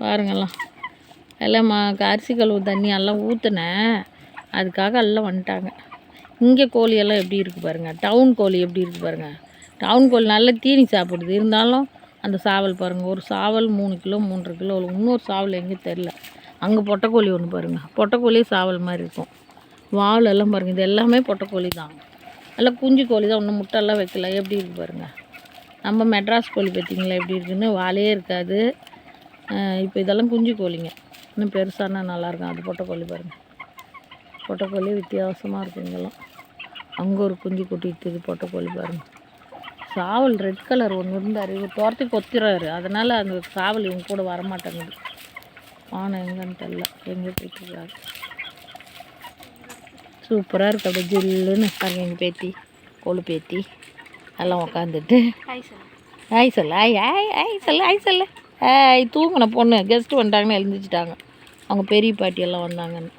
பாருங்கள்லாம் எல்லாம் அரிசி கழுவு தண்ணி எல்லாம் ஊற்றுனேன், அதுக்காக எல்லாம் வந்துட்டாங்க. இங்கே கோழியெல்லாம் எப்படி இருக்குது பாருங்கள், டவுன் கோழி எப்படி இருக்குது பாருங்கள். டவுன் கோழி நல்ல தீனி சாப்பிடுது, இருந்தாலும் அந்த சாவல் பாருங்கள், ஒரு சாவல் 3 கிலோ 3.5 கிலோ. இன்னொரு சாவல் எங்கே தெரில. அங்கே பொட்டைக்கோழி ஒன்று பாருங்கள், பொட்டைக்கோழியே சாவல் மாதிரி இருக்கும். வால் எல்லாம் பாருங்கள், இது எல்லாமே பொட்டைக்கோழி தான். எல்லாம் குஞ்சு கோழி தான், ஒன்றும் முட்டைலாம் வைக்கல. எப்படி இருக்குது பாருங்கள். நம்ம மெட்ராஸ் கோழி பார்த்திங்களா எப்படி இருக்குதுன்னு, வாலே இருக்காது. இப்போ இதெல்லாம் குஞ்சு கோழிங்க, இன்னும் பெருசானா நல்லாயிருக்கும். அது பொட்டைக்கோழி பாருங்கள், பொட்டைக்கோழி வித்தியாசமாக இருக்கும். இங்கெல்லாம் அங்கே ஒரு குஞ்சு கொட்டிட்டுது பொட்டைக்கோழி பாருங்கள். சாவல் ரெட் கலர் ஒன்று இருந்தார், இவர் துரத்தி கொத்திடுறாரு, அதனால் அந்த சாவல் இவங்க கூட வரமாட்டேங்குது. ஆனால் எங்கன்னு தெரில, எங்கே போயிட்டுருக்காரு. சூப்பராக இருக்குது, அப்படியே ஜில்லுன்னு பாருங்கள். எங்கள் பேத்தி கொழு பேத்தி எல்லாம் உக்காந்துட்டு ஆய் சொல்ல ஆய் ஆய் ஆய் சொல்ல ஆய் சொல்ல ஆய். தூங்கின பொண்ணு கெஸ்ட்டு வந்துட்டாங்கன்னு எழுந்திரிச்சிட்டாங்க, அவங்க பெரிய பாட்டியெல்லாம் வந்தாங்கன்னு.